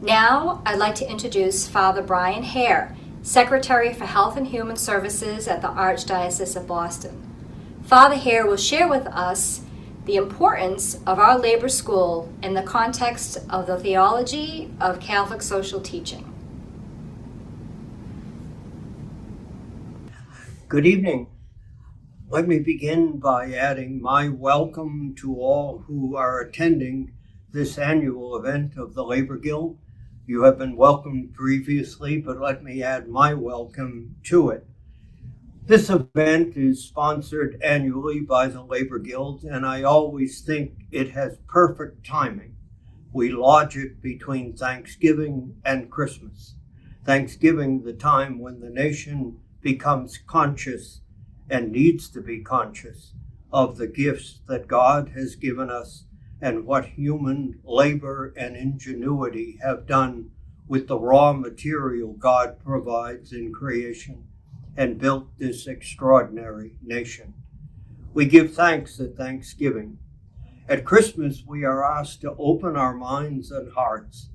Now, I'd like to introduce Father Brian Hare, Secretary for Health and Human Services at the Archdiocese of Boston. Father Hare will share with us the importance of our labor school in the context of the theology of Catholic social teaching. Good evening. Let me begin by adding my welcome to all who are attending this annual event of the Labor Guild. You have been welcomed previously, but let me add my welcome to it. This event is sponsored annually by the Labor Guild, and I always think it has perfect timing. We lodge it between Thanksgiving and Christmas. Thanksgiving, the time when the nation becomes conscious and needs to be conscious of the gifts that God has given us and what human labor and ingenuity have done with the raw material God provides in creation and built this extraordinary nation. We give thanks at Thanksgiving. At Christmas, we are asked to open our minds and hearts,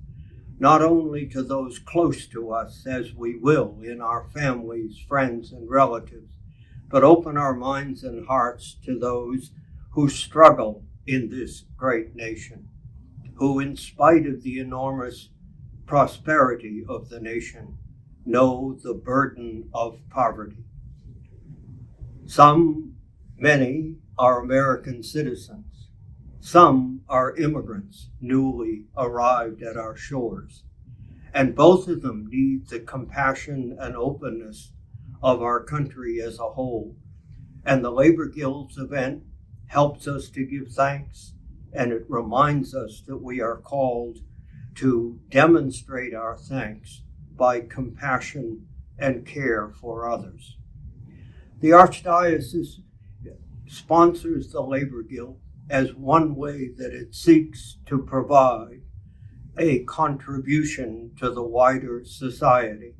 not only to those close to us, as we will in our families, friends, and relatives, but open our minds and hearts to those who struggle in this great nation, who, in spite of the enormous prosperity of the nation, know the burden of poverty. Many are American citizens. Some are immigrants newly arrived at our shores. And both of them need the compassion and openness of our country as a whole. And the Labor Guild's event helps us to give thanks, and it reminds us that we are called to demonstrate our thanks by compassion and care for others. The Archdiocese sponsors the Labor Guild as one way that it seeks to provide a contribution to the wider society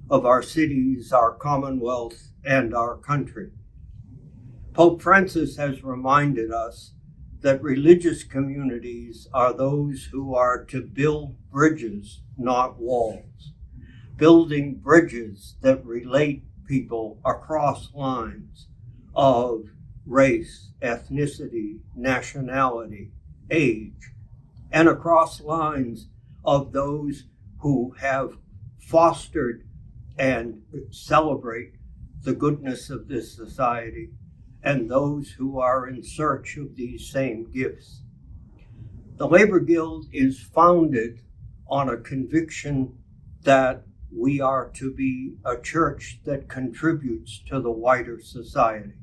of our cities, our commonwealth, and our country. Pope Francis has reminded us that religious communities are those who are to build bridges, not walls, building bridges that relate people across lines of race, ethnicity, nationality, age, and across lines of those who have fostered and celebrate the goodness of this society, and those who are in search of these same gifts. The Labor Guild is founded on a conviction that we are to be a church that contributes to the wider society.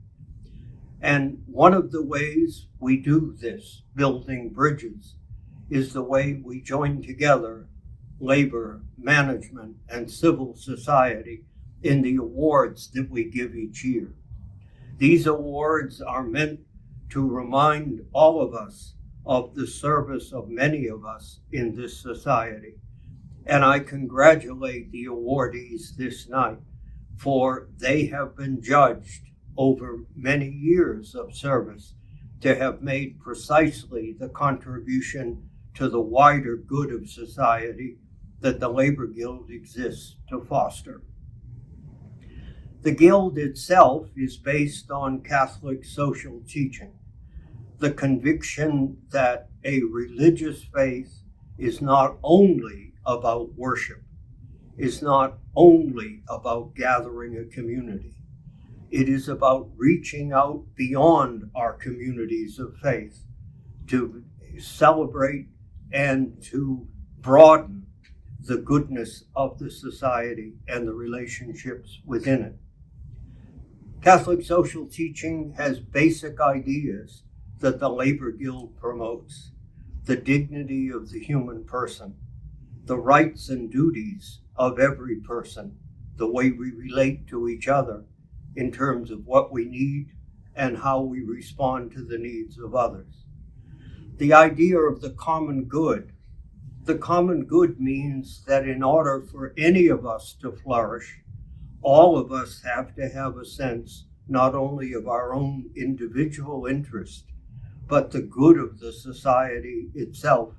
And one of the ways we do this, building bridges, is the way we join together labor, management, and civil society in the awards that we give each year. These awards are meant to remind all of us of the service of many of us in this society. And I congratulate the awardees this night, for they have been judged over many years of service to have made precisely the contribution to the wider good of society that the Labor Guild exists to foster. The Guild itself is based on Catholic social teaching, the conviction that a religious faith is not only about worship, is not only about gathering a community. It is about reaching out beyond our communities of faith to celebrate and to broaden the goodness of the society and the relationships within it. Catholic social teaching has basic ideas that the Labor Guild promotes: the dignity of the human person, the rights and duties of every person, the way we relate to each other in terms of what we need and how we respond to the needs of others. The idea of the common good. The common good means that in order for any of us to flourish, all of us have to have a sense not only of our own individual interest, but the good of the society itself.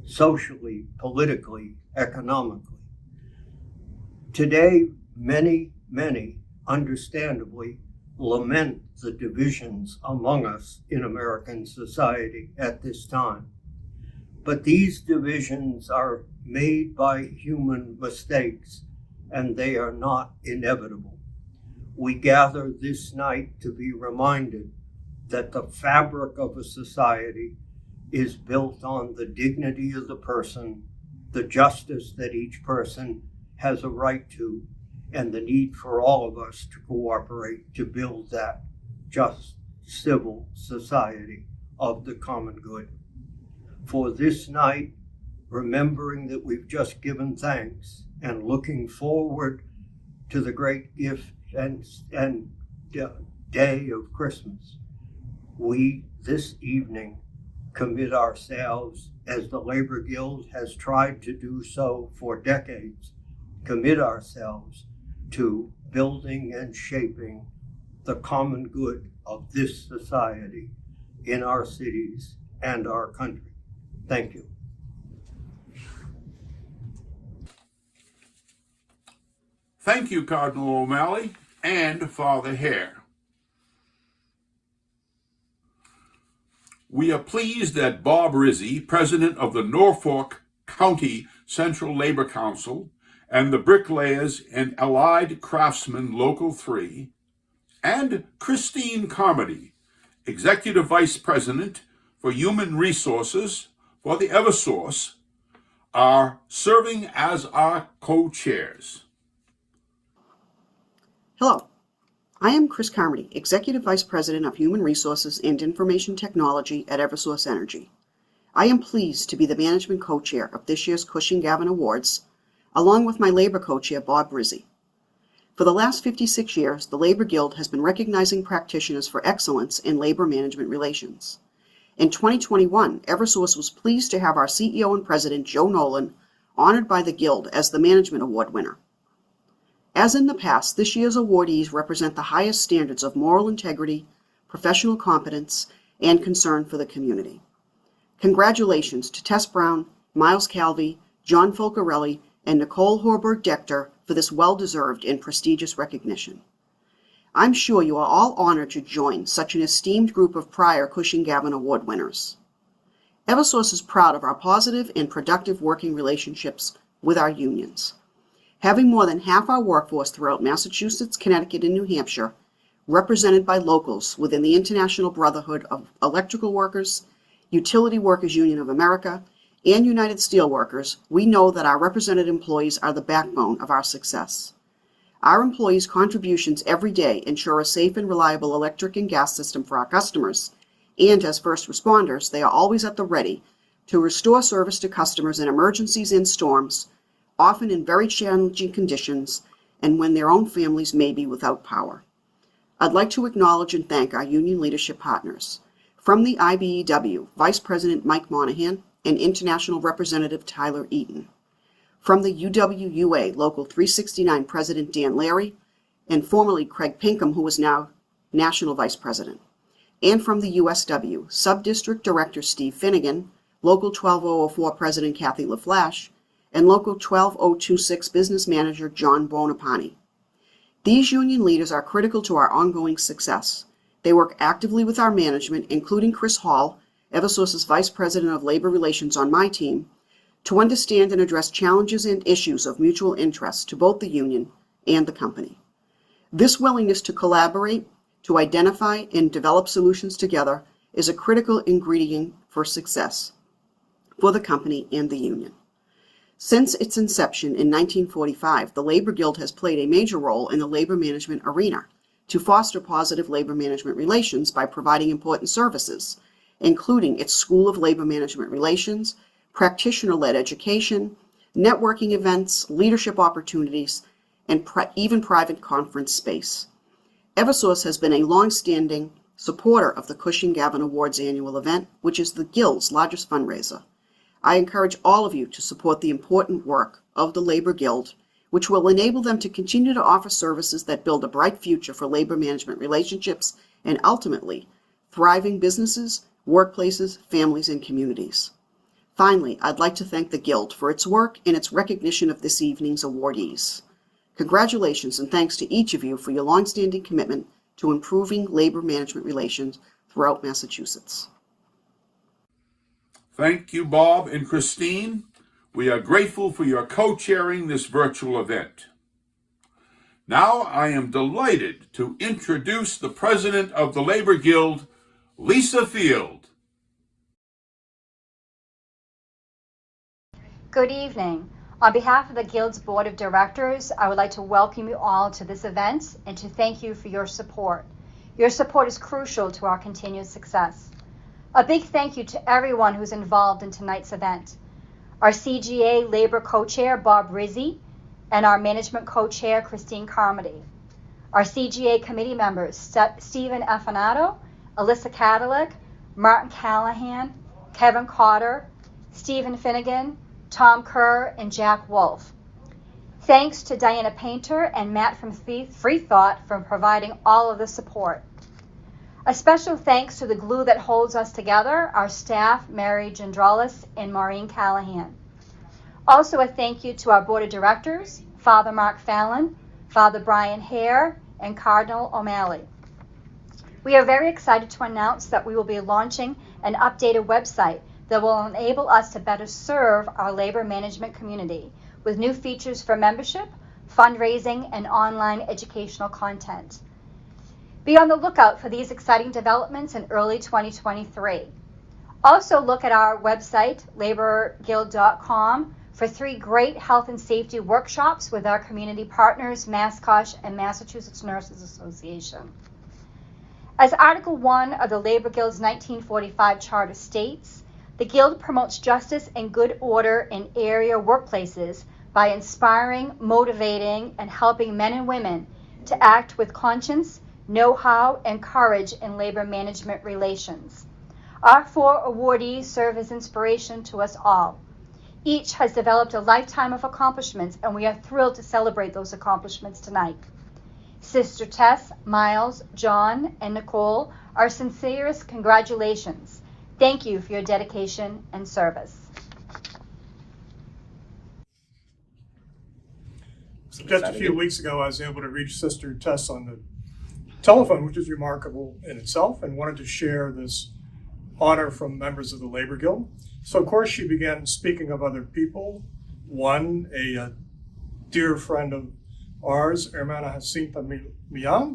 socially, politically, economically. Today, many, understandably, lament the divisions among us in American society at this time. But these divisions are made by human mistakes, and they are not inevitable. We gather this night to be reminded that the fabric of a society is built on the dignity of the person, the justice that each person has a right to, and the need for all of us to cooperate to build that just civil society of the common good. For this night, remembering that we've just given thanks and looking forward to the great gift and day of Christmas, we this evening commit ourselves, as the Labor Guild has tried to do so for decades, commit ourselves to building and shaping the common good of this society in our cities and our country. Thank you. Thank you, Cardinal O'Malley and Father Hare. We are pleased that Bob Rizzi, president of the Norfolk County Central Labor Council, and the Bricklayers and Allied Craftsmen Local 3, and Christine Carmody, executive vice president for human resources for the Eversource, are serving as our co-chairs. Hello, I am Chris Carmody, Executive Vice President of Human Resources and Information Technology at Eversource Energy. I am pleased to be the Management Co-Chair of this year's Cushing-Gavin Awards, along with my Labor Co-Chair, Bob Rizzi. For the last 56 years, the Labor Guild has been recognizing practitioners for excellence in labor management relations. In 2021, Eversource was pleased to have our CEO and President, Joe Nolan, honored by the Guild as the Management Award winner. As in the past, this year's awardees represent the highest standards of moral integrity, professional competence, and concern for the community. Congratulations to Tess Brown, Miles Calvey, John Folcarelli, and Nicole Horberg-Dechter for this well-deserved and prestigious recognition. I'm sure you are all honored to join such an esteemed group of prior Cushing-Gavin Award winners. Eversource is proud of our positive and productive working relationships with our unions. Having more than half our workforce throughout Massachusetts, Connecticut, and New Hampshire represented by locals within the International Brotherhood of Electrical Workers, Utility Workers Union of America, and United Steelworkers, we know that our represented employees are the backbone of our success. Our employees' contributions every day ensure a safe and reliable electric and gas system for our customers, and as first responders, they are always at the ready to restore service to customers in emergencies and storms, often in very challenging conditions, and when their own families may be without power. I'd like to acknowledge and thank our union leadership partners. From the IBEW, Vice President Mike Monahan and International Representative Tyler Eaton. From the UWUA Local 369 President Dan Larry, and formerly Craig Pinkham, who is now National Vice President. And from the USW, Subdistrict Director Steve Finnegan, Local 12004 President Kathy LaFlash, and Local 12026 Business Manager John Bonapani. These union leaders are critical to our ongoing success. They work actively with our management, including Chris Hall, Eversource's Vice President of Labor Relations on my team, to understand and address challenges and issues of mutual interest to both the union and the company. This willingness to collaborate, to identify and develop solutions together is a critical ingredient for success for the company and the union. Since its inception in 1945, the Labor Guild has played a major role in the labor management arena to foster positive labor management relations by providing important services, including its School of Labor Management Relations, practitioner-led education, networking events, leadership opportunities, and even private conference space. Eversource has been a long-standing supporter of the Cushing-Gavin Awards annual event, which is the Guild's largest fundraiser. I encourage all of you to support the important work of the Labor Guild, which will enable them to continue to offer services that build a bright future for labor management relationships and ultimately thriving businesses, workplaces, families, and communities. Finally, I'd like to thank the Guild for its work and its recognition of this evening's awardees. Congratulations and thanks to each of you for your longstanding commitment to improving labor management relations throughout Massachusetts. Thank you, Bob and Christine. We are grateful for your co-chairing this virtual event. Now I am delighted to introduce the president of the Labor Guild, Lisa Field. Good evening. On behalf of the Guild's Board of Directors, I would like to welcome you all to this event and to thank you for your support. Your support is crucial to our continued success. A big thank you to everyone who's involved in tonight's event. Our CGA Labor Co-Chair, Bob Rizzi, and our Management Co-Chair, Christine Carmody. Our CGA committee members, Stephen Afanato, Alyssa Catalick, Martin Callahan, Kevin Cotter, Stephen Finnegan, Tom Kerr, and Jack Wolf. Thanks to Diana Painter and Matt from Free Thought for providing all of the support. A special thanks to the glue that holds us together, our staff, Mary Gendralis and Maureen Callahan. Also a thank you to our Board of Directors, Father Mark Fallon, Father Brian Hare, and Cardinal O'Malley. We are very excited to announce that we will be launching an updated website that will enable us to better serve our labor management community with new features for membership, fundraising, and online educational content. Be on the lookout for these exciting developments in early 2023. Also look at our website, laborguild.com, for 3 great health and safety workshops with our community partners, MassCosh and Massachusetts Nurses Association. As Article 1 of the Labor Guild's 1945 Charter states, the Guild promotes justice and good order in area workplaces by inspiring, motivating, and helping men and women to act with conscience, know-how, and courage in labor management relations. Our 4 awardees serve as inspiration to us all. Each has developed a lifetime of accomplishments, and we are thrilled to celebrate those accomplishments tonight. Sister Tess, Miles, John, and Nicole, our sincerest congratulations. Thank you for your dedication and service. So just a few weeks ago, I was able to reach Sister Tess on the telephone, which is remarkable in itself, and wanted to share this honor from members of the Labor Guild. So of course she began speaking of other people. One, a dear friend of ours, Hermana Jacinta Millan,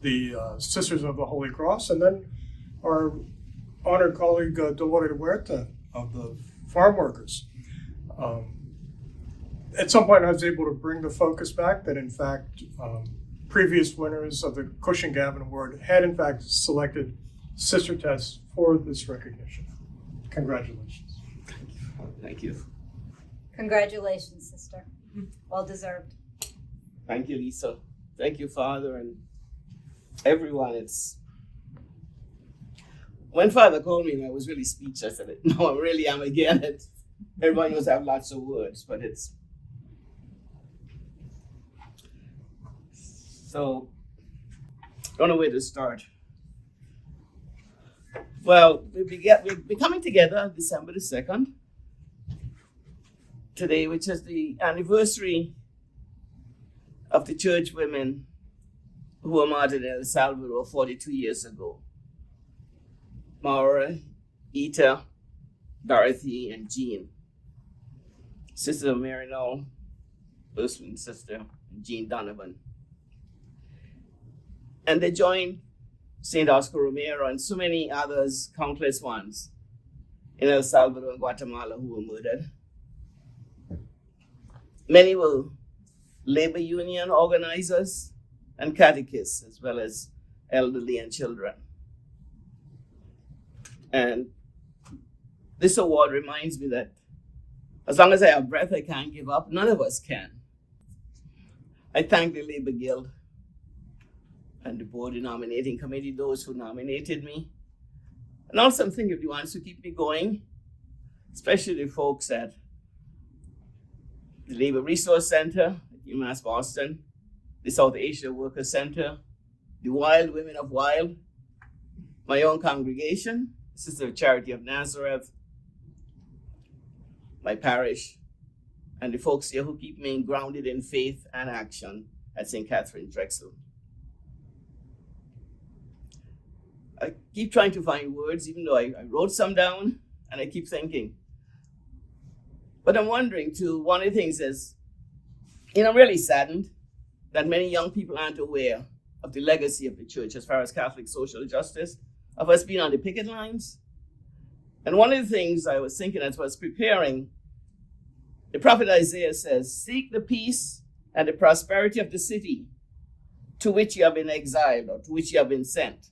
the Sisters of the Holy Cross, and then our honored colleague Dolores Huerta of the farm workers. At some point I was able to bring the focus back that in fact previous winners of the Cushing-Gavin Award had in fact selected Sister Tess for this recognition. Congratulations. Thank you. Congratulations, sister. Well deserved. Thank you, Lisa. Thank you, Father, and everyone. When Father called me, I was really speechless. I said, no, I really am again. Everybody knows I have lots of words, but it's... So, don't know where to start. Well, we'll be coming together December the 2nd, today, which is the anniversary of the church women who were martyred in El Salvador 42 years ago. Maura, Ita, Dorothy, and Jean. Sister Marinol, Ursula's sister, and Jean Donovan. And they joined St. Oscar Romero and so many others, countless ones, in El Salvador and Guatemala who were murdered. Many were labor union organizers and catechists, as well as elderly and children. And this award reminds me that as long as I have breath, I can't give up. None of us can. I thank the Labor Guild and the board and nominating committee, those who nominated me. And also I'm thinking of the ones who keep me going, especially the folks at the Labor Resource Center at UMass Boston, the South Asia Worker Center, the Wild Women of Wild, my own congregation, Sister of Charity of Nazareth, my parish, and the folks here who keep me grounded in faith and action at St. Catherine Drexel. I keep trying to find words, even though I wrote some down, and I keep thinking. But I'm wondering too, one of the things is, I'm really saddened that many young people aren't aware of the legacy of the church as far as Catholic social justice, of us being on the picket lines. And one of the things I was thinking as I was preparing, the prophet Isaiah says, "Seek the peace and the prosperity of the city to which you have been exiled or to which you have been sent.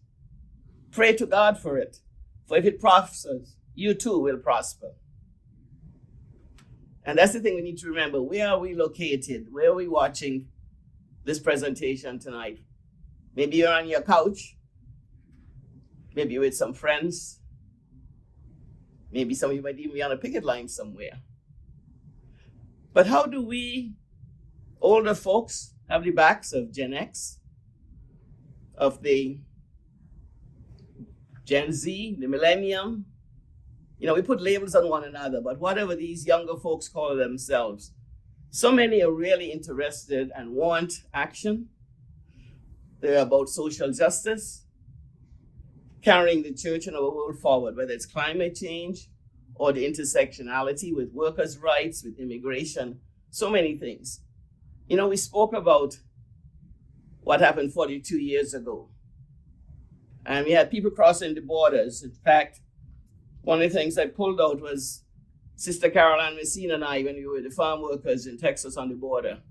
Pray to God for it, for if it prospers, you too will prosper." And that's the thing we need to remember. Where are we located? Where are we watching this presentation tonight? Maybe you're on your couch. Maybe you're with some friends. Maybe some of you might even be on a picket line somewhere. But how do we, older folks, have the backs of Gen X, of the Gen Z, the millennium? We put labels on one another, but whatever these younger folks call themselves, so many are really interested and want action. They're about social justice, carrying the church and our world forward, whether it's climate change or the intersectionality with workers' rights, with immigration, so many things. We spoke about what happened 42 years ago. And we had people crossing the borders. In fact, one of the things I pulled out was Sister Caroline Messina and I when we were the farm workers in Texas on the border.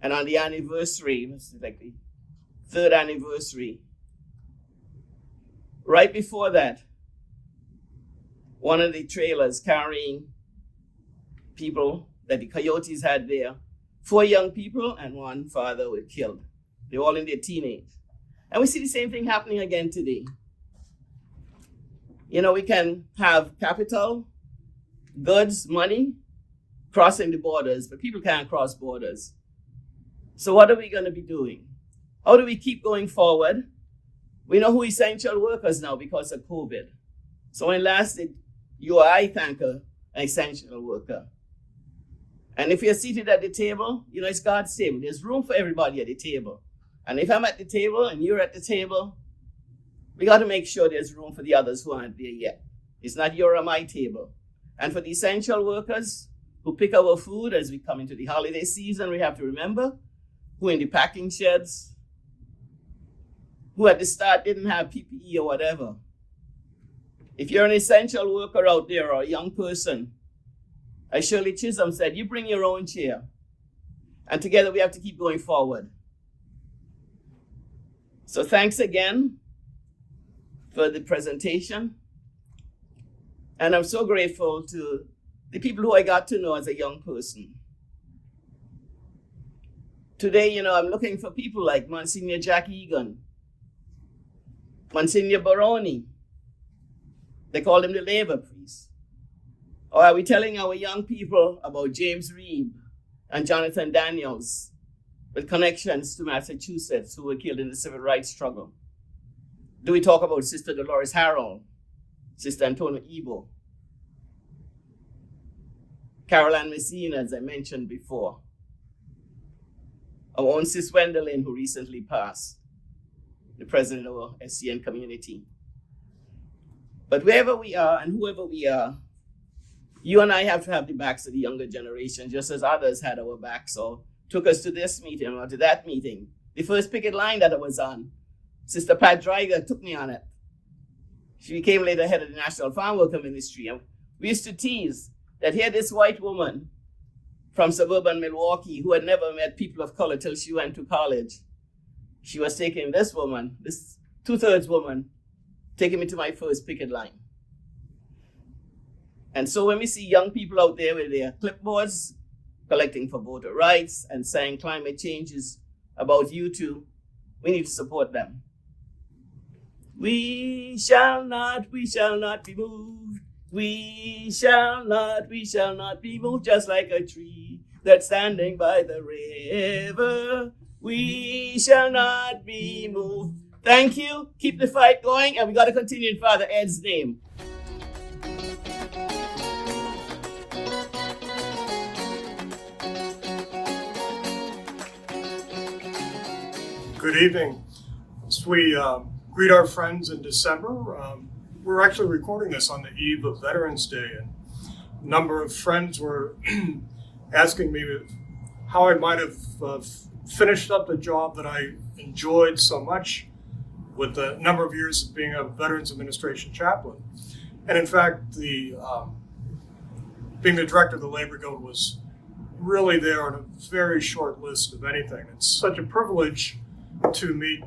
And on the anniversary, it was like the third anniversary, right before that, one of the trailers carrying people that the coyotes had there, 4 young people and 1 father were killed. They're all in their teenage. And we see the same thing happening again today. We can have capital, goods, money, crossing the borders, but people can't cross borders. So what are we going to be doing? How do we keep going forward? We know who essential workers now because of COVID. So when last did you or I thank an essential worker? And if you're seated at the table, it's God's table. There's room for everybody at the table. And if I'm at the table and you're at the table, we got to make sure there's room for the others who aren't there yet. It's not your or my table. And for the essential workers who pick our food as we come into the holiday season, we have to remember who in the packing sheds, who at the start didn't have PPE or whatever. If you're an essential worker out there or a young person, as Shirley Chisholm said, you bring your own chair. And together we have to keep going forward. So thanks again for the presentation. And I'm so grateful to the people who I got to know as a young person. Today, I'm looking for people like Monsignor Jack Egan, Monsignor Baroni. They call him the labor priest. Or are we telling our young people about James Reeb and Jonathan Daniels with connections to Massachusetts who were killed in the civil rights struggle? Do we talk about Sister Dolores Harrell, Sister Antonia Ebo, Caroline Messina, as I mentioned before, our own Sis Wendelin, who recently passed, the president of our SCN community? But wherever we are and whoever we are, you and I have to have the backs of the younger generation, just as others had our backs or took us to this meeting or to that meeting. The first picket line that I was on, Sister Pat Dreiger took me on it. She became later head of the National Farm Worker Ministry. And we used to tease that here this white woman from suburban Milwaukee who had never met people of color till she went to college, she was taking this woman, this 2/3 woman, taking me to my first picket line. And so when we see young people out there with their clipboards, collecting for voter rights and saying climate change is about you too, we need to support them. We shall not be moved. We shall not be moved, just like a tree that's standing by the river. We shall not be moved. Thank you. Keep the fight going, and we got to continue in Father Ed's name. Good evening. As we greet our friends in December, we're actually recording this on the eve of Veterans Day, and a number of friends were asking me how I might have finished up the job that I enjoyed so much with the number of years of being a Veterans Administration chaplain. And in fact, being the director of the Labor Guild was really there on a very short list of anything. It's such a privilege to meet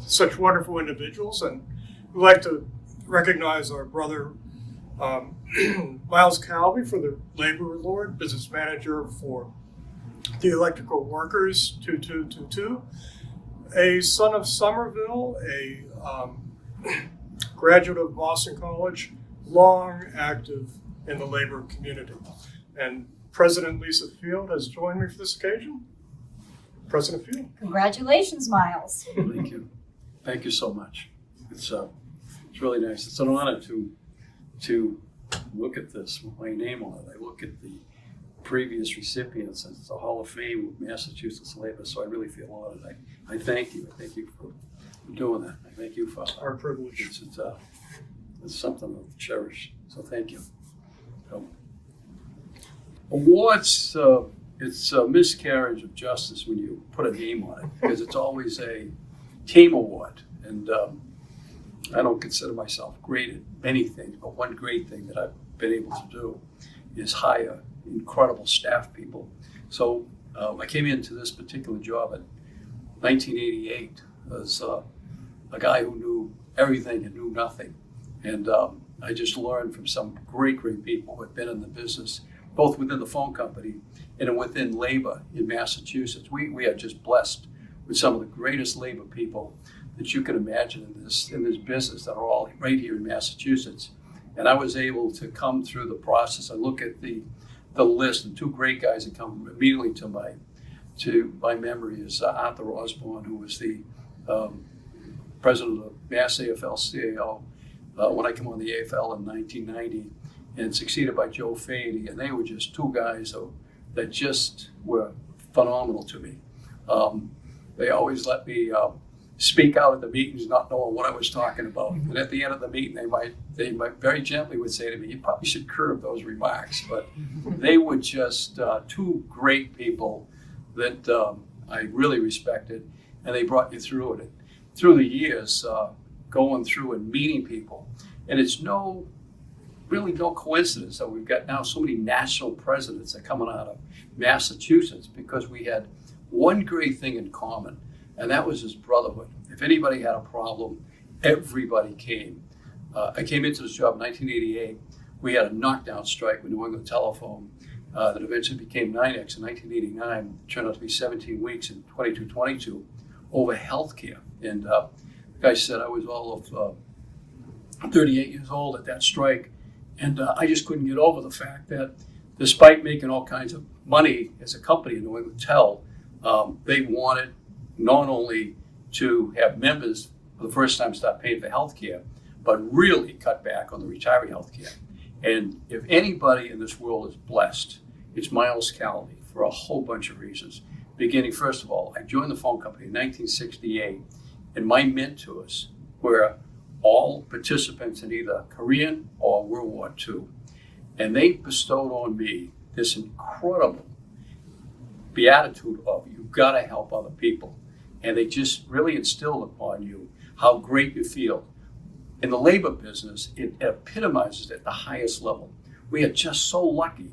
such wonderful individuals, and we'd like to recognize our brother Miles Calvey for the Labor Award, business manager for the Electrical Workers 2222, a son of Somerville, a graduate of Boston College, long active in the labor community. And President Lisa Field has joined me for this occasion. President Field. Congratulations, Miles. Thank you. Thank you so much. It's really nice. It's an honor to look at this with my name on it. I look at the previous recipients, and it's a Hall of Fame with Massachusetts Labor, so I really feel honored. I thank you. I thank you for doing that. I thank you, Father. Our privilege. It's something to cherish, so thank you. Awards, it's a miscarriage of justice when you put a name on it, because it's always a team award. And I don't consider myself great at many things, but one great thing that I've been able to do is hire incredible staff people. So I came into this particular job in 1988 as a guy who knew everything and knew nothing. And I just learned from some great people who had been in the business, both within the phone company and within labor in Massachusetts. We are just blessed with some of the greatest labor people that you can imagine in this business that are all right here in Massachusetts. And I was able to come through the process. I look at the list, and two great guys that come immediately to my memory is Arthur Osborne, who was the president of the Mass AFL-CIO when I came on the AFL in 1990, and succeeded by Joe Fahey. And they were just two guys that just were phenomenal to me. They always let me speak out at the meetings, not knowing what I was talking about. And at the end of the meeting, they might very gently would say to me, "You probably should curb those remarks." But they were just two great people that I really respected, and they brought me through it. Through the years, going through and meeting people, and it's really no coincidence that we've got now so many national presidents that are coming out of Massachusetts, because we had one great thing in common, and that was this brotherhood. If anybody had a problem, everybody came. I came into this job in 1988. We had a knockdown strike with New England Telephone that eventually became NYNEX in 1989. It turned out to be 17 weeks in 22 over healthcare. And the guy said I was all of 38 years old at that strike. And I just couldn't get over the fact that despite making all kinds of money as a company in New England Tel, they wanted not only to have members for the first time start paying for health care, but really cut back on the retiree health care. And if anybody in this world is blessed, it's Miles Calvey for a whole bunch of reasons. Beginning, first of all, I joined the phone company in 1968, and my mentors were all participants in either Korean or World War II. And they bestowed on me this incredible beatitude of, you've got to help other people. And they just really instilled upon you how great you feel. In the labor business, it epitomizes at the highest level. We are just so lucky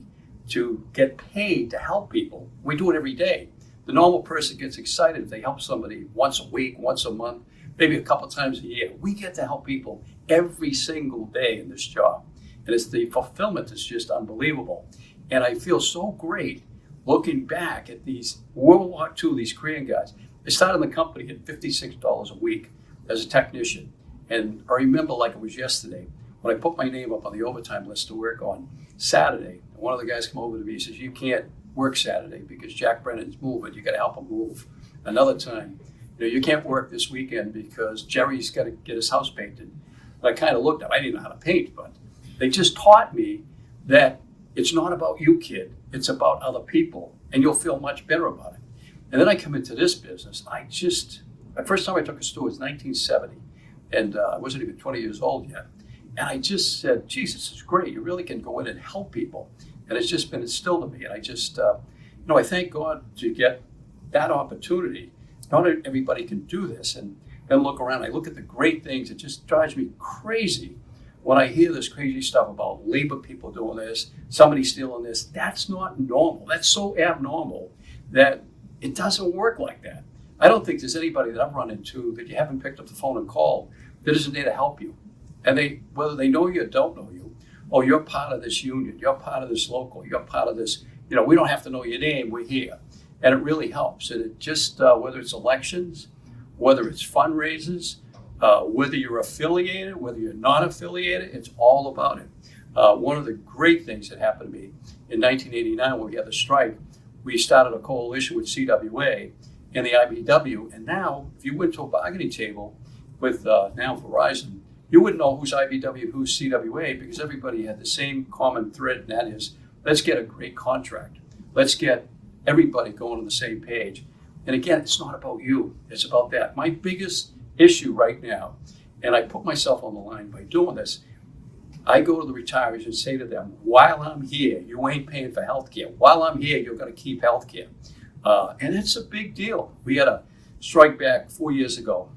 to get paid to help people. We do it every day. The normal person gets excited if they help somebody once a week, once a month, maybe a couple times a year. We get to help people every single day in this job. And it's the fulfillment that's just unbelievable. And I feel so great looking back at these World War II, these Korean guys. I started in the company at $56 a week as a technician. And I remember like it was yesterday when I put my name up on the overtime list to work on Saturday. And one of the guys came over to me and says, "You can't work Saturday because Jack Brennan's moving. You got to help him move." Another time, you can't work this weekend because Jerry's got to get his house painted. And I kind of looked at it. I didn't know how to paint, but they just taught me that it's not about you, kid. It's about other people, and you'll feel much better about it. And then I come into this business. The first time I took a stool was 1970, and I wasn't even 20 years old yet. And I just said, geez, this is great. You really can go in and help people. And it's just been instilled in me. And I just, I thank God to get that opportunity. Not everybody can do this. And then look around, I look at the great things. It just drives me crazy when I hear this crazy stuff about labor people doing this, somebody stealing this. That's not normal. That's so abnormal that it doesn't work like that. I don't think there's anybody that I've run into that you haven't picked up the phone and called that isn't there to help you. And whether they know you or don't know you, or you're part of this union, you're part of this local, you're part of this, we don't have to know your name, we're here. And it really helps. And it just, whether it's elections, whether it's fundraisers, whether you're affiliated, whether you're not affiliated, it's all about it. One of the great things that happened to me in 1989 when we had the strike, we started a coalition with CWA and the IBW. And now, if you went to a bargaining table with now Verizon, you wouldn't know who's IBW and who's CWA because everybody had the same common thread, and that is, let's get a great contract. Let's get everybody going on the same page. And again, it's not about you, it's about that. My biggest issue right now, and I put myself on the line by doing this, I go to the retirees and say to them, while I'm here, you ain't paying for health care. While I'm here, you're going to keep health care. And it's a big deal. We had a strike back 4 years ago.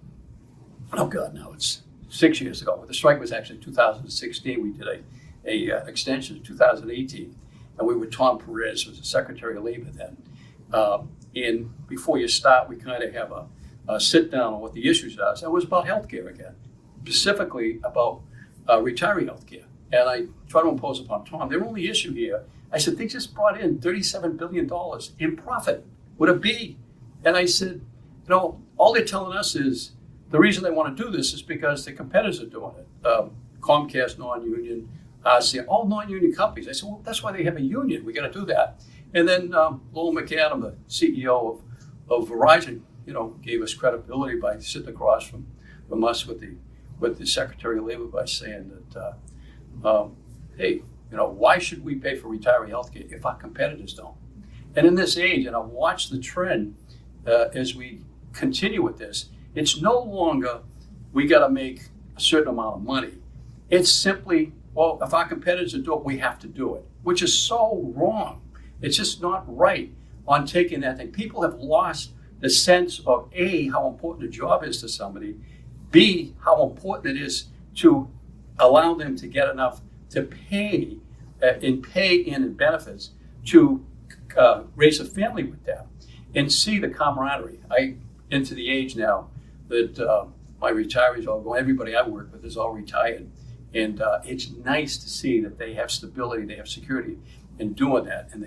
Oh God, now it's 6 years ago. But the strike was actually 2016. We did a extension in 2018. And we were Tom Perez, who was the Secretary of Labor then. And before you start, we kind of have a sit down on what the issues are. So it was about healthcare again, specifically about retiree healthcare. And I try to impose upon Tom, their only issue here, I said, they just brought in $37 billion in profit with a B. And I said, all they're telling us is the reason they want to do this is because the competitors are doing it. Comcast, non-union, all non-union companies. I said, well, that's why they have a union. We got to do that. And then Lowell McAdam, the CEO of Verizon, gave us credibility by sitting across from us with the Secretary of Labor by saying that, hey, why should we pay for retiree health care if our competitors don't? And in this age, and I've watched the trend as we continue with this, it's no longer we got to make a certain amount of money. It's simply, well, if our competitors do it, we have to do it, which is so wrong. It's just not right on taking that thing. People have lost the sense of A, how important a job is to somebody, B, how important it is to allow them to get enough to pay in benefits to raise a family with them and see the camaraderie. I into the age now that my retirees all go, everybody I work with is all retired. And it's nice to see that they have stability, they have security in doing that, and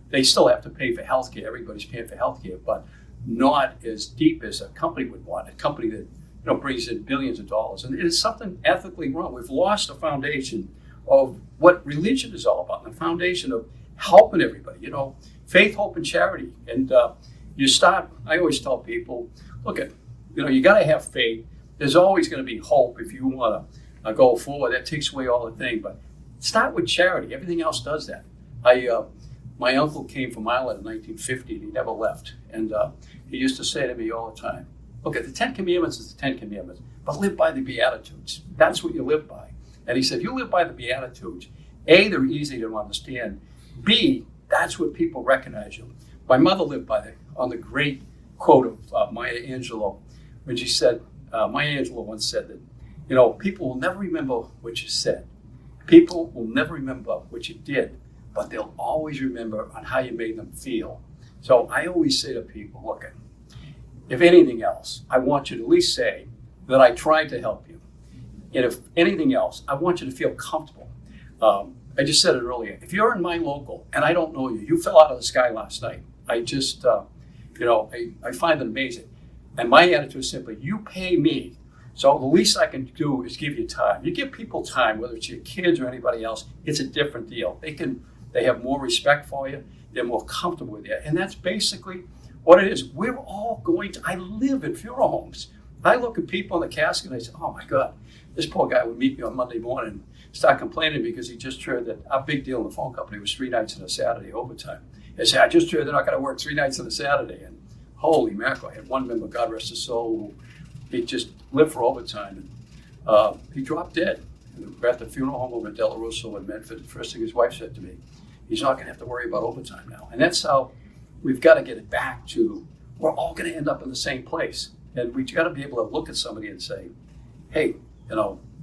they still have to pay for healthcare. Everybody's paying for healthcare, but not as deep as a company would want, a company that brings in billions of dollars. And it is something ethically wrong. We've lost the foundation of what religion is all about, and the foundation of helping everybody, faith, hope, and charity. And I always tell people, look, you got to have faith. There's always going to be hope if you want to go forward. That takes away all the thing, but start with charity. Everything else does that. My uncle came from Ireland in 1950, and he never left. And he used to say to me all the time, look, the 10 Commandments is the 10 Commandments, but live by the Beatitudes. That's what you live by. And he said, if you live by the Beatitudes, A, they're easy to understand. B, that's what people recognize you. My mother lived on the great quote of Maya Angelou, when she said, Maya Angelou once said that, people will never remember what you said. People will never remember what you did, but they'll always remember on how you made them feel. So I always say to people, look, if anything else, I want you to at least say that I tried to help you. And if anything else, I want you to feel comfortable. I just said it earlier. If you're in my local and I don't know you, you fell out of the sky last night. I just, I find it amazing. And my attitude is simply, you pay me. So the least I can do is give you time. You give people time, whether it's your kids or anybody else, it's a different deal. They have more respect for you. They're more comfortable with you. And that's basically what it is. We're all I live in funeral homes. I look at people in the casket and I say, oh my God, this poor guy would meet me on Monday morning and start complaining because he just heard that our big deal in the phone company was 3 nights and a Saturday overtime. They say, I just heard they're not going to work 3 nights on a Saturday. And holy mackerel, I had one member, God rest his soul, who he just lived for overtime. And he dropped dead at the funeral home over in Del Russo in Medford. The first thing his wife said to me, he's not going to have to worry about overtime now. And that's how we've got to get it back to, we're all going to end up in the same place. And we've got to be able to look at somebody and say, hey,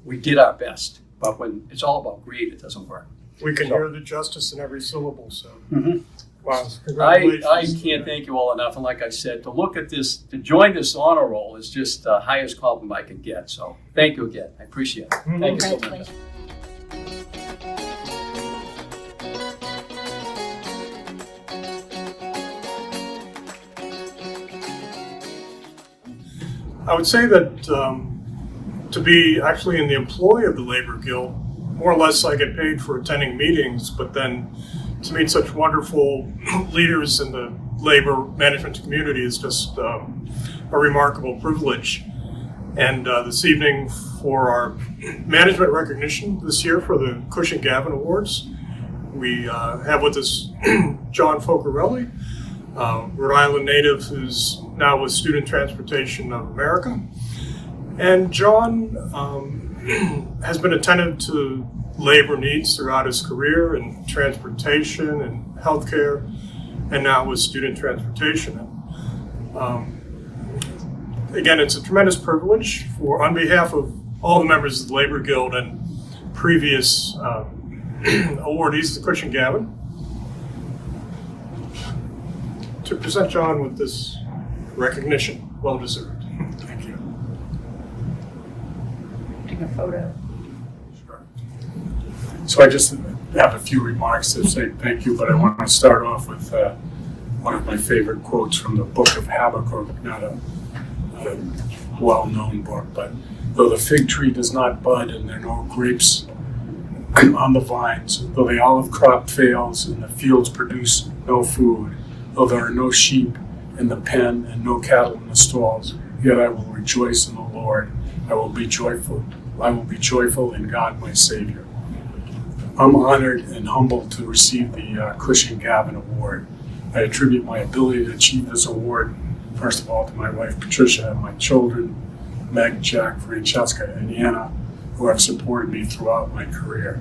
we did our best. But when it's all about greed, it doesn't work. We can hear the justice in every syllable, so. Mm-hmm. Wow, congratulations. I can't thank you all enough. And like I said, to look at this, to join this honor roll is just the highest compliment I can get. So thank you again. I appreciate it. Thank you so much. Congratulations. I would say that to be actually in the employ of the Labor Guild, more or less I get paid for attending meetings, but then to meet such wonderful leaders in the labor management community is just a remarkable privilege. And this evening for our management recognition this year for the Cushing-Gavin Awards, we have with us John Focarelli, Rhode Island native who's now with Student Transportation of America. And John has been attentive to labor needs throughout his career in transportation and healthcare, and now with student transportation. Again, it's a tremendous privilege on behalf of all the members of the Labor Guild and previous awardees of the Cushing-Gavin to present John with this recognition. Well deserved. Thank you. Take a photo. Sure. So I just have a few remarks to say thank you, but I want to start off with one of my favorite quotes from the book of Habakkuk, not a well-known book, but though the fig tree does not bud and there are no grapes on the vines, though the olive crop fails and the fields produce no food, though there are no sheep in the pen and no cattle in the stalls, yet I will rejoice in the Lord. I will be joyful. I will be joyful in God my Savior. I'm honored and humbled to receive the Cushing-Gavin Award. I attribute my ability to achieve this award, first of all, to my wife Patricia and my children, Meg, Jack, Francesca, and Anna, who have supported me throughout my career.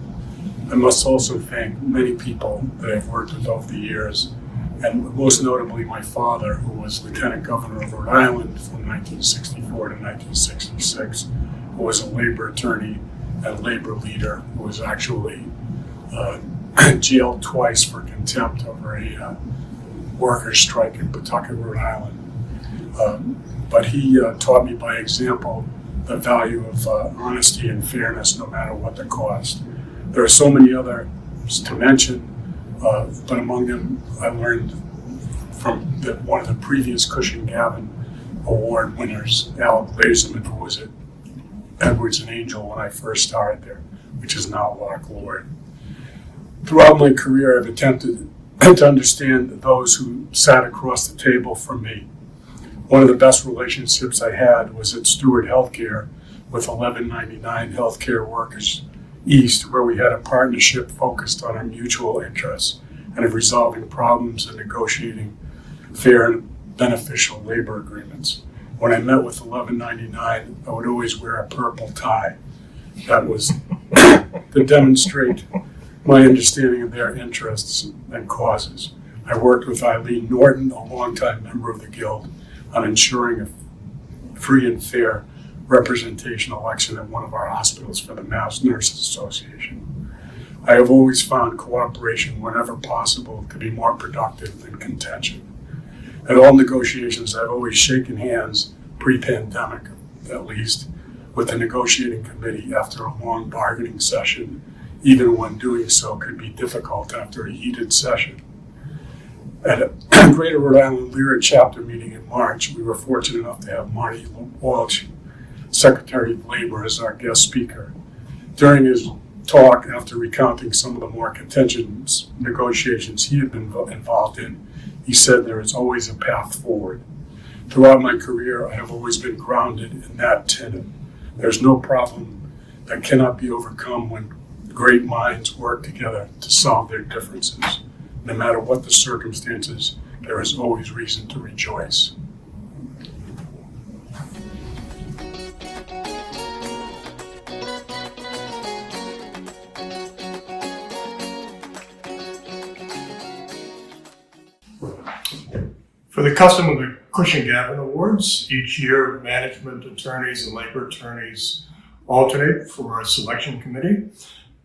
I must also thank many people that I've worked with over the years, and most notably my father, who was Lieutenant Governor of Rhode Island from 1964 to 1966, who was a labor attorney and labor leader, who was actually jailed twice for contempt over a workers' strike in Pawtucket, Rhode Island. But he taught me by example the value of honesty and fairness, no matter what the cost. There are so many others to mention, but among them I learned from one of the previous Cushing-Gavin Award winners, Al Glazeman, who was at Edwards and Angel when I first started there, which is now Lock Lord. Throughout my career, I've attempted to understand those who sat across the table from me. One of the best relationships I had was at Stewart Healthcare with 1199 Healthcare Workers East, where we had a partnership focused on our mutual interests and of resolving problems and negotiating fair and beneficial labor agreements. When I met with 1199, I would always wear a purple tie. That was to demonstrate my understanding of their interests and causes. I worked with Eileen Norton, a longtime member of the Guild, on ensuring a free and fair representation election at one of our hospitals for the Mass Nurses Association. I have always found cooperation whenever possible to be more productive than contention. At all negotiations, I've always shaken hands, pre-pandemic at least, with the negotiating committee after a long bargaining session, even when doing so could be difficult after a heated session. At a Greater Rhode Island Lyra chapter meeting in March, we were fortunate enough to have Marty Walsh, Secretary of Labor, as our guest speaker. During his talk, after recounting some of the more contentious negotiations he had been involved in, he said there is always a path forward. Throughout my career, I have always been grounded in that tenet. There's no problem that cannot be overcome when great minds work together to solve their differences. No matter what the circumstances, there is always reason to rejoice. For the custom of the Cushing-Gavin Awards, each year management attorneys and labor attorneys alternate for a selection committee,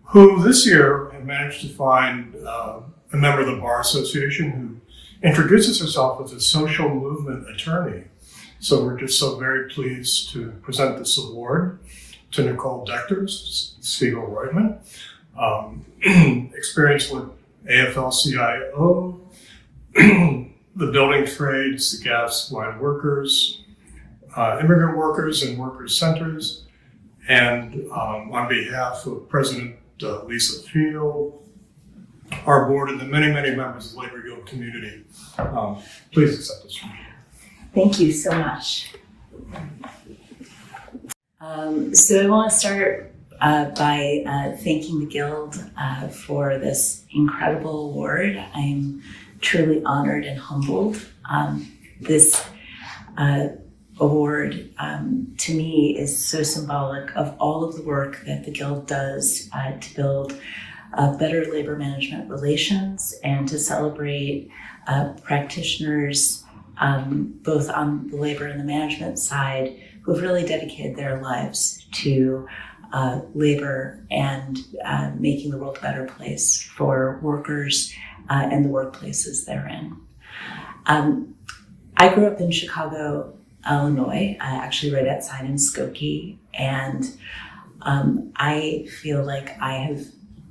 who this year have managed to find a member of the Bar Association who introduces herself as a social movement attorney. So we're just so very pleased to present this award to Nicole Dechters, Siegel-Reutemann, experience with AFL-CIO, the building trades, the gas line workers, immigrant workers and workers' centers, and on behalf of President Lisa Field, our board, and the many, many members of the Labor Guild community, please accept this. Thank you so much. So I want to start by thanking the Guild for this incredible award. I'm truly honored and humbled. This award to me is so symbolic of all of the work that the Guild does to build better labor management relations and to celebrate practitioners both on the labor and the management side who've really dedicated their lives to labor and making the world a better place for workers and the workplaces they're in. I grew up in Chicago, Illinois, actually right outside in Skokie, and I feel like I have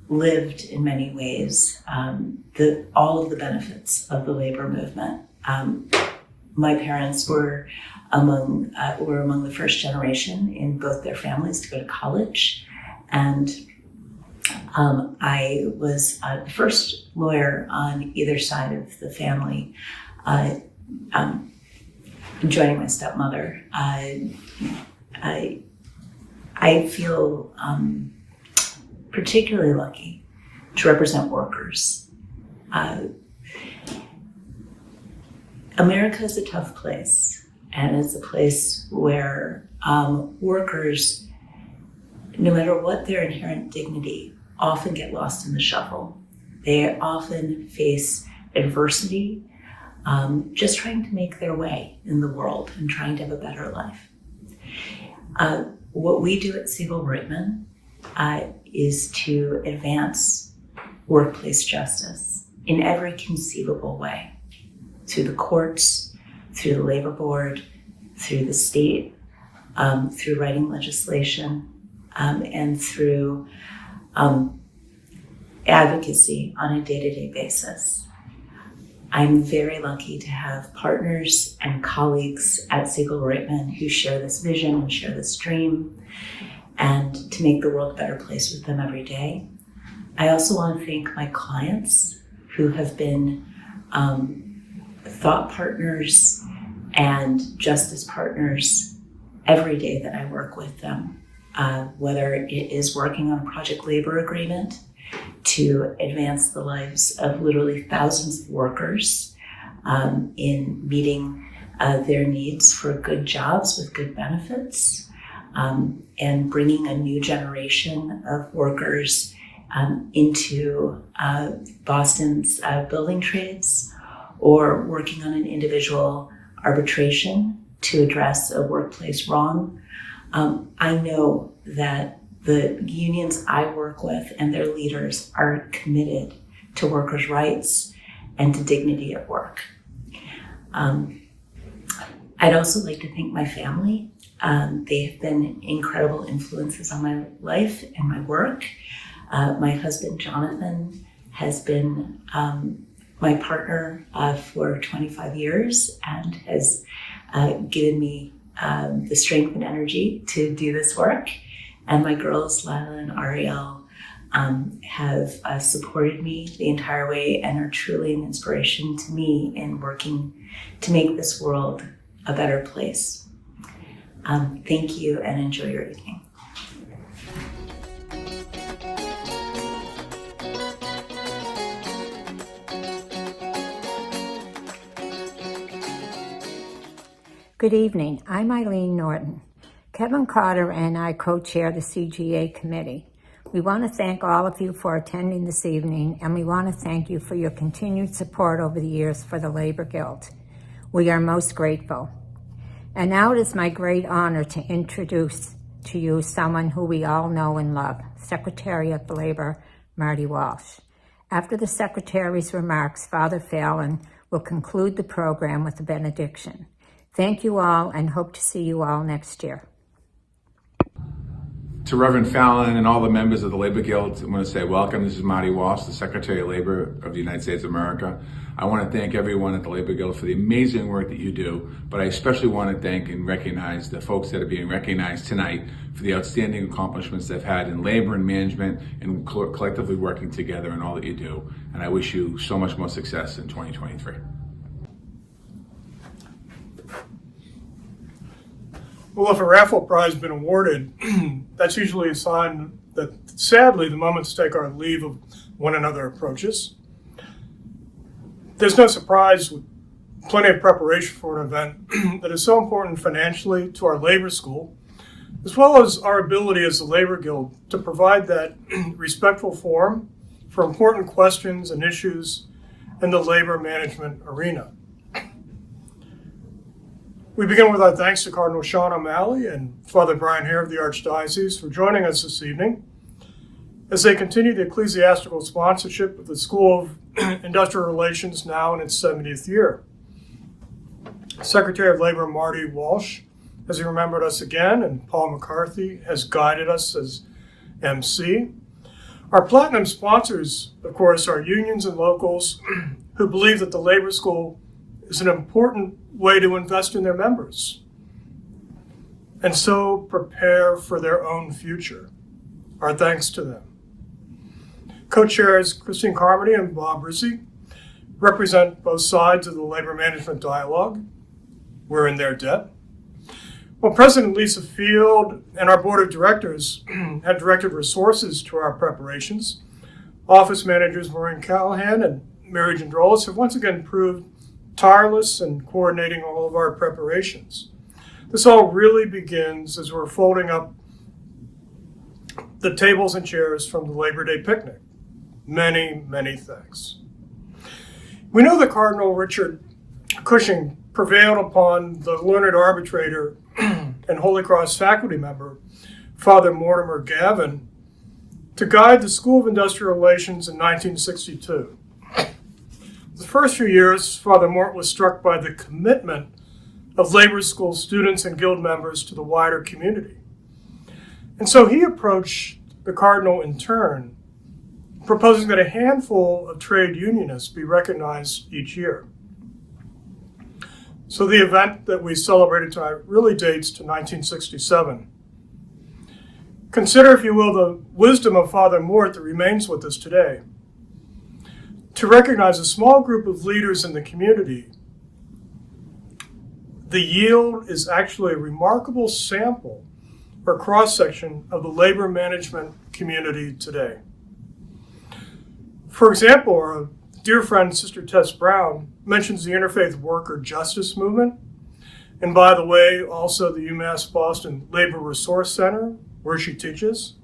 lived in many ways all of the benefits of the labor movement. My parents were among the first generation in both their families to go to college, and I was the first lawyer on either side of the family, joining my stepmother. I feel particularly lucky to represent workers. America is a tough place, and it's a place where workers, no matter what their inherent dignity, often get lost in the shuffle. They often face adversity, just trying to make their way in the world and trying to have a better life. What we do at Siegel-Reutemann is to advance workplace justice in every conceivable way, through the courts, through the labor board, through the state, through writing legislation, and through advocacy on a day-to-day basis. I'm very lucky to have partners and colleagues at Siegel-Reutemann who share this vision and share this dream, and to make the world a better place with them every day. I also want to thank my clients who have been thought partners and justice partners every day that I work with them, whether it is working on a project labor agreement to advance the lives of literally thousands of workers in meeting their needs for good jobs with good benefits, and bringing a new generation of workers into Boston's building trades, or working on an individual arbitration to address a workplace wrong. I know that the unions I work with and their leaders are committed to workers' rights and to dignity at work. I'd also like to thank my family. They have been incredible influences on my life and my work. My husband, Jonathan, has been my partner for 25 years and has given me the strength and energy to do this work. And my girls, Lila and Ariel, have supported me the entire way and are truly an inspiration to me in working to make this world a better place. Thank you and enjoy your evening. Good evening. I'm Eileen Norton. Kevin Carter and I co-chair the CGA committee. We want to thank all of you for attending this evening, and we want to thank you for your continued support over the years for the Labor Guild. We are most grateful. And now it is my great honor to introduce to you someone who we all know and love, Secretary of Labor, Marty Walsh. After the Secretary's remarks, Father Fallon will conclude the program with a benediction. Thank you all and hope to see you all next year. To Reverend Fallon and all the members of the Labor Guild, I want to say welcome. This is Marty Walsh, the Secretary of Labor of the United States of America. I want to thank everyone at the Labor Guild for the amazing work that you do, but I especially want to thank and recognize the folks that are being recognized tonight for the outstanding accomplishments they've had in labor and management and collectively working together in all that you do. And I wish you so much more success in 2023. Well, if a raffle prize has been awarded, that's usually a sign that, sadly, the moment to take our leave of one another approaches. There's no surprise with plenty of preparation for an event that is so important financially to our labor school, as well as our ability as the Labor Guild to provide that respectful forum for important questions and issues in the labor management arena. We begin with our thanks to Cardinal Sean O'Malley and Father Brian Hare of the Archdiocese for joining us this evening as they continue the ecclesiastical sponsorship of the School of Industrial Relations, now in its 70th year. Secretary of Labor Marty Walsh has remembered us again, and Paul McCarthy has guided us as MC. Our platinum sponsors, of course, are unions and locals who believe that the Labor School is an important way to invest in their members and so prepare for their own future. Our thanks to them. Co-chairs Christine Carmody and Bob Rizzi represent both sides of the labor management dialogue. We're in their debt. Well, President Lisa Field and our board of directors have directed resources to our preparations. Office managers Maureen Callahan and Mary Gendrolis have once again proved tireless in coordinating all of our preparations. This all really begins as we're folding up the tables and chairs from the Labor Day picnic. Many, many thanks. We know that Cardinal Richard Cushing prevailed upon the learned arbitrator and Holy Cross faculty member, Father Mortimer Gavin, to guide the School of Industrial Relations in 1962. The first few years, Father Mort was struck by the commitment of labor school students and guild members to the wider community. And so he approached the Cardinal in turn, proposing that a handful of trade unionists be recognized each year. So the event that we celebrated tonight really dates to 1967. Consider, if you will, the wisdom of Father Mort that remains with us today. To recognize a small group of leaders in the community, the yield is actually a remarkable sample or cross-section of the labor management community today. For example, our dear friend Sister Tess Brown mentions the Interfaith Worker Justice Movement, and by the way, also the UMass Boston Labor Resource Center, where she teaches,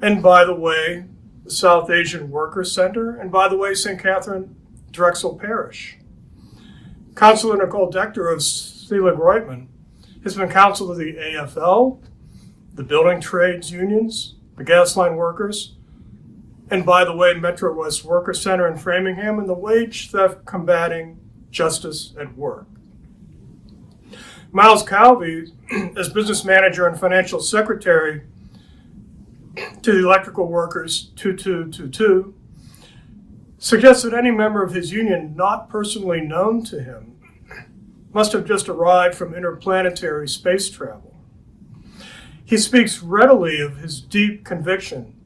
and by the way, the South Asian Worker Center, and by the way, St. Catherine Drexel Parish. Councilor Nicole Dector of Selig Reutemann has been counsel of the AFL, the building trades unions, the gas line workers, and by the way, Metro West Worker Center in Framingham, and the Wage Theft Combating Justice at Work. Miles Calvi, as business manager and financial secretary to the Electrical Workers 2222, suggests that any member of his union not personally known to him must have just arrived from interplanetary space travel. He speaks readily of his deep conviction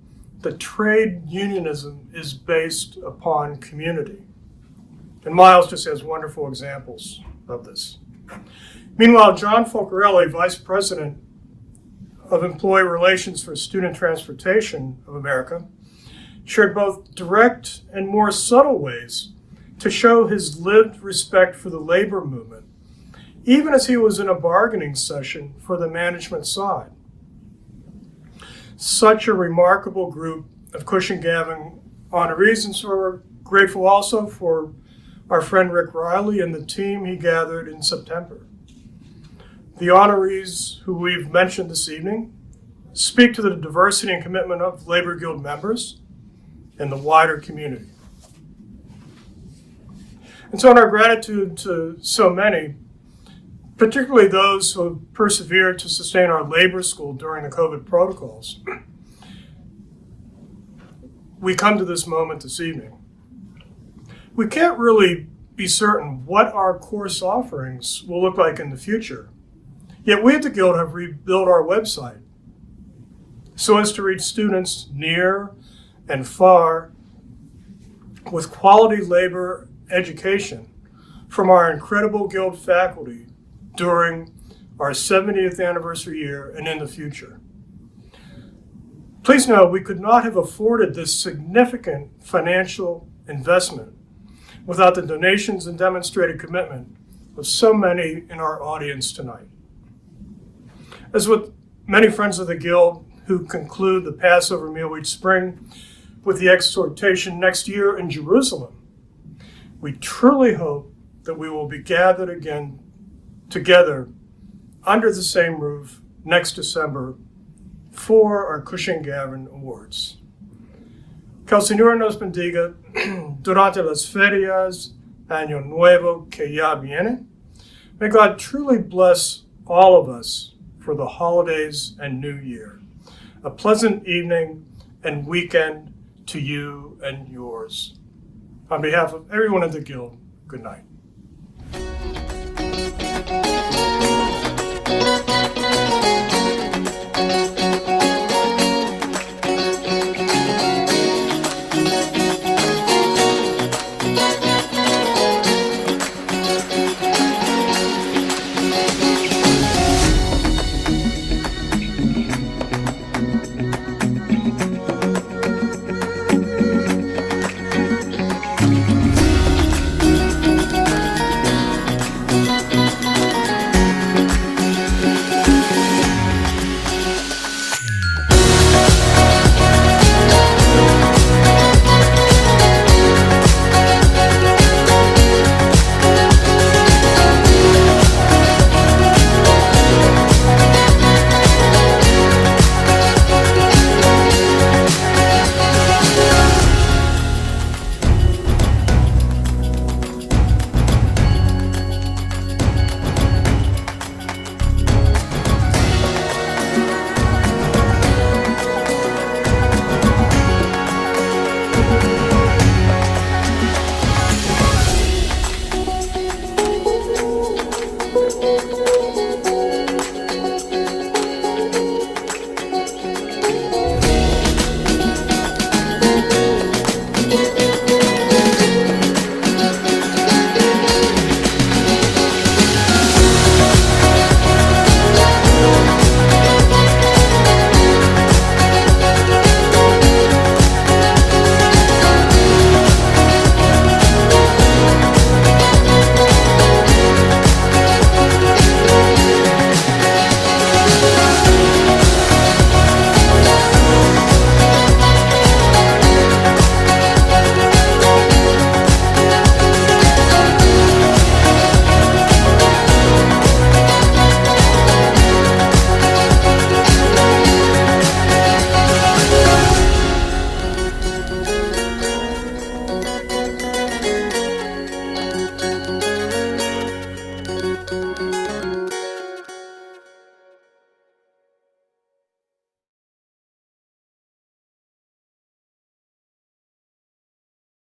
that trade unionism is based upon community. And Miles just has wonderful examples of this. Meanwhile, John Folcarelli, Vice President of Employee Relations for Student Transportation of America, shared both direct and more subtle ways to show his lived respect for the labor movement even as he was in a bargaining session for the management side. Such a remarkable group of Cushing-Gavin honorees, and so we're grateful also for our friend Rick Riley and the team he gathered in September. The honorees who we've mentioned this evening speak to the diversity and commitment of Labor Guild members and the wider community. And so in our gratitude to so many, particularly those who have persevered to sustain our labor school during the COVID protocols, we come to this moment this evening. We can't really be certain what our course offerings will look like in the future, yet we at the Guild have rebuilt our website so as to reach students near and far with quality labor education from our incredible Guild faculty during our 70th anniversary year and in the future. Please know we could not have afforded this significant financial investment without the donations and demonstrated commitment of so many in our audience tonight. As with many friends of the Guild who conclude the Passover meal each spring with the exhortation next year in Jerusalem, we truly hope that we will be gathered again together under the same roof next December for our Cushing-Gavin Awards. Que el Señor nos bendiga durante las ferias Año Nuevo que ya viene. May God truly bless all of us for the holidays and New Year. A pleasant evening and weekend to you and yours. On behalf of everyone at the Guild, good night.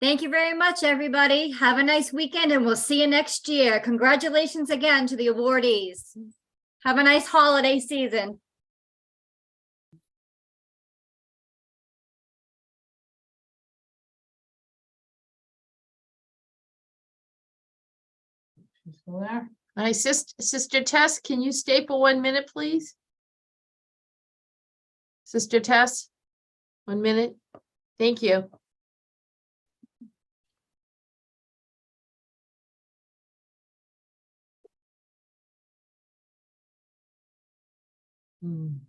Thank you very much, everybody. Have a nice weekend, and we'll see you next year. Congratulations again to the awardees. Have a nice holiday season. There. Hi, Sister Tess, can you stay for 1 minute, please? Sister Tess, 1 minute. Thank you. Mm.